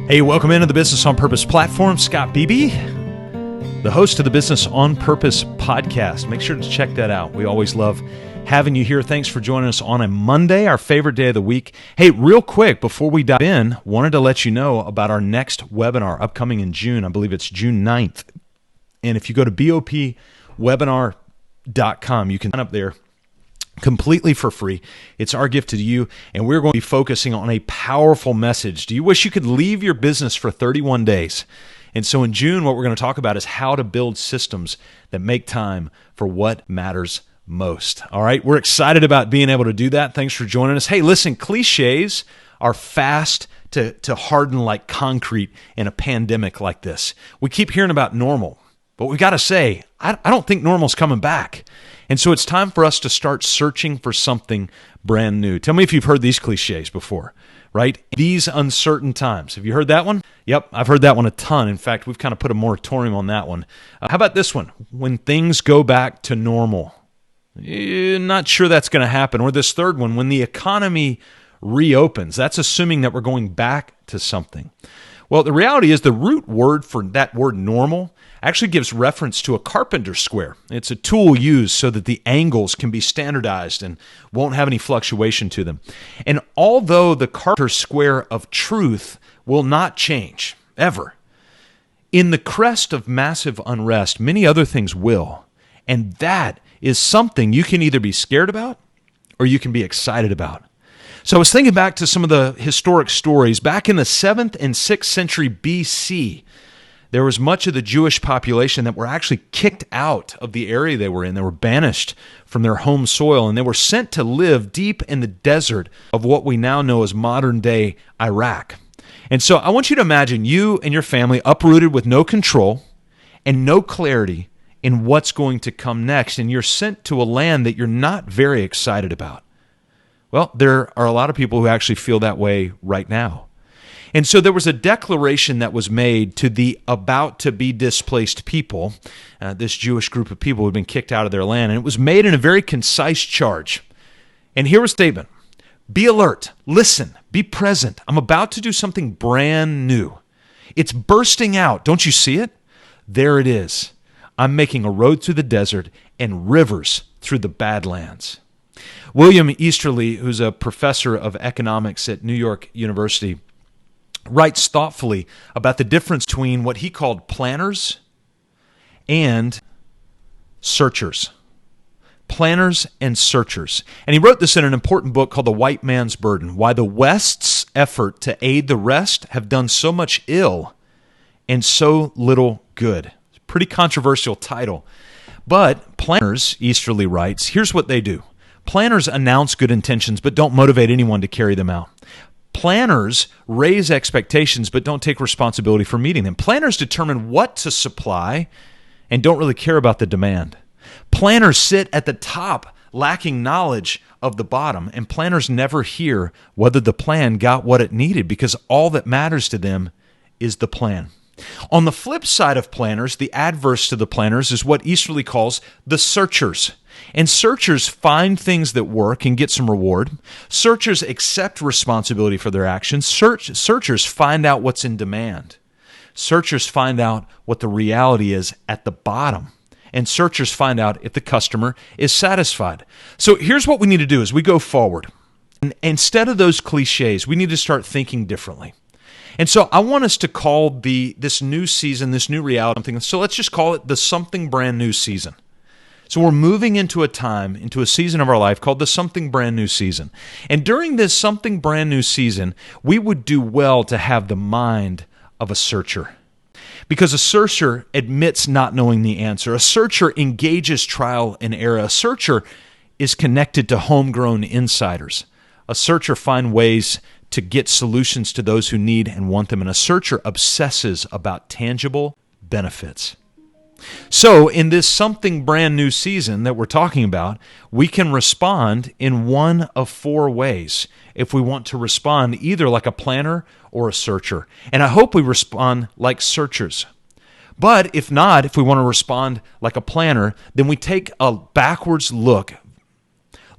Hey, welcome into the Business on Purpose platform. Scott Beebe, the host of the Business on Purpose podcast. Make sure to check that out. We always love having you here. Thanks for joining us on a Monday, our favorite day of the week. Hey, real quick, before we dive in, wanted to let you know about our next webinar upcoming in June. I believe it's June 9th. And if you go to bopwebinar.com, you can sign up there completely for free. It's our gift to you, and we're going to be focusing on a powerful message. Do you wish you could leave your business for 31 days? And so in June, what we're going to talk about is how to build systems that make time for what matters most. All right, we're excited about being able to do that. Thanks for joining us. Hey, listen, cliches are fast to harden like concrete in a pandemic like this. We keep hearing about normal, but we got to say, I don't think normal's coming back. And so it's time for us to start searching for something brand new. Tell me if you've heard these cliches before, right? These uncertain times. Have you heard that one? Yep, I've heard that one a ton. In fact, we've kind of put a moratorium on that one. How about this one? When things go back to normal. Not sure that's going to happen. Or this third one, when the economy reopens. That's assuming that we're going back to something. Well, the reality is the root word for that word normal actually gives reference to a carpenter square. It's a tool used so that the angles can be standardized and won't have any fluctuation to them. And although the carpenter square of truth will not change, ever, in the crest of massive unrest, many other things will. And that is something you can either be scared about or you can be excited about. So I was thinking back to some of the historic stories. Back in the 7th and 6th century BC, there was much of the Jewish population that were actually kicked out of the area they were in. They were banished from their home soil, and they were sent to live deep in the desert of what we now know as modern-day Iraq. And so I want you to imagine you and your family uprooted with no control and no clarity in what's going to come next, and you're sent to a land that you're not very excited about. Well, there are a lot of people who actually feel that way right now. And so there was a declaration that was made to the about-to-be displaced people, this Jewish group of people who had been kicked out of their land, and it was made in a very concise charge. And here was the statement: be alert, listen, be present. I'm about to do something brand new. It's bursting out. Don't you see it? There it is. I'm making a road through the desert and rivers through the Badlands. William Easterly, who's a professor of economics at New York University, writes thoughtfully about the difference between what he called planners and searchers. Planners and searchers. And he wrote this in an important book called The White Man's Burden: Why the West's Effort to Aid the Rest Have Done So Much Ill and So Little Good. It's a pretty controversial title. But planners, Easterly writes, here's what they do. Planners announce good intentions but don't motivate anyone to carry them out. Planners raise expectations but don't take responsibility for meeting them. Planners determine what to supply and don't really care about the demand. Planners sit at the top, lacking knowledge of the bottom, and planners never hear whether the plan got what it needed because all that matters to them is the plan. On the flip side of planners, the adverse to the planners is what Easterly calls the searchers. And searchers find things that work and get some reward. Searchers accept responsibility for their actions. Searchers find out what's in demand. Searchers find out what the reality is at the bottom. And searchers find out if the customer is satisfied. So here's what we need to do as we go forward. And instead of those cliches, we need to start thinking differently. And so I want us to call this new season, this new reality, something. So let's just call it the something brand new season. So we're moving into a season of our life called the something brand new season. And during this something brand new season, we would do well to have the mind of a searcher. Because a searcher admits not knowing the answer. A searcher engages trial and error. A searcher is connected to homegrown insiders. A searcher finds ways to get solutions to those who need and want them. And a searcher obsesses about tangible benefits. So in this something brand new season that we're talking about, we can respond in one of four ways if we want to respond either like a planner or a searcher. And I hope we respond like searchers. But if not, if we want to respond like a planner, then we take a backwards look,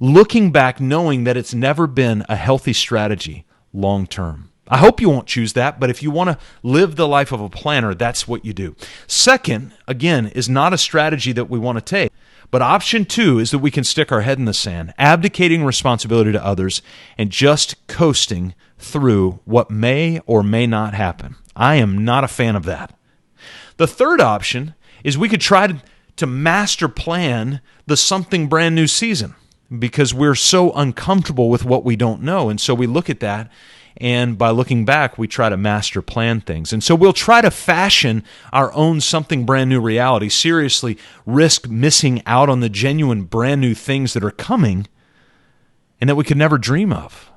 looking back knowing that it's never been a healthy strategy long term. I hope you won't choose that, but if you want to live the life of a planner, that's what you do. Second, again, is not a strategy that we want to take. But option 2 is that we can stick our head in the sand, abdicating responsibility to others, and just coasting through what may or may not happen. I am not a fan of that. The third option is we could try to master plan the something brand new season because we're so uncomfortable with what we don't know. And so we look at that, and by looking back, we try to master plan things. And so we'll try to fashion our own something brand new reality, seriously risk missing out on the genuine brand new things that are coming and that we could never dream of.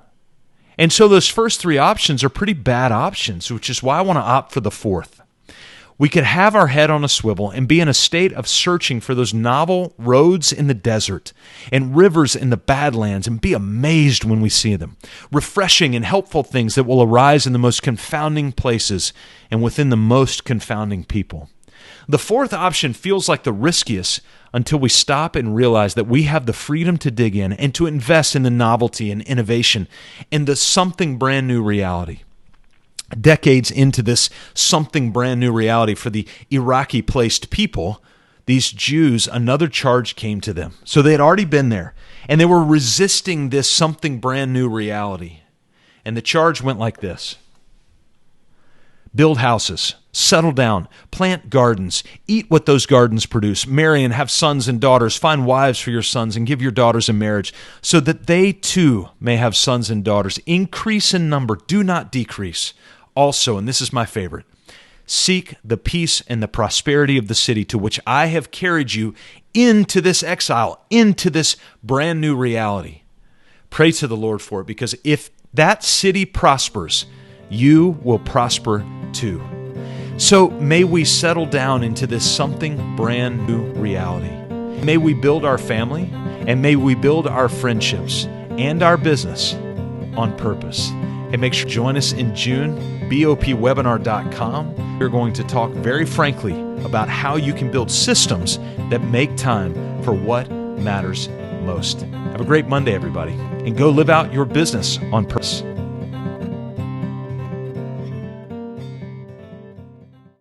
And so those first 3 options are pretty bad options, which is why I want to opt for the fourth. We could have our head on a swivel and be in a state of searching for those novel roads in the desert and rivers in the badlands and be amazed when we see them. Refreshing and helpful things that will arise in the most confounding places and within the most confounding people. The fourth option feels like the riskiest until we stop and realize that we have the freedom to dig in and to invest in the novelty and innovation in the something brand new reality. Decades into this something brand new reality for the Iraqi-placed people, these Jews, another charge came to them. So they had already been there, and they were resisting this something brand new reality. And the charge went like this: build houses, settle down, plant gardens, eat what those gardens produce, marry and have sons and daughters, find wives for your sons and give your daughters in marriage, so that they too may have sons and daughters. Increase in number, do not decrease. Also, and this is my favorite, seek the peace and the prosperity of the city to which I have carried you into this exile, into this brand new reality. Pray to the Lord for it, because if that city prospers, you will prosper too. So may we settle down into this something brand new reality. May we build our family, and may we build our friendships and our business on purpose. And make sure to join us in June, bopwebinar.com. We're going to talk very frankly about how you can build systems that make time for what matters most. Have a great Monday, everybody, and go live out your business on purpose.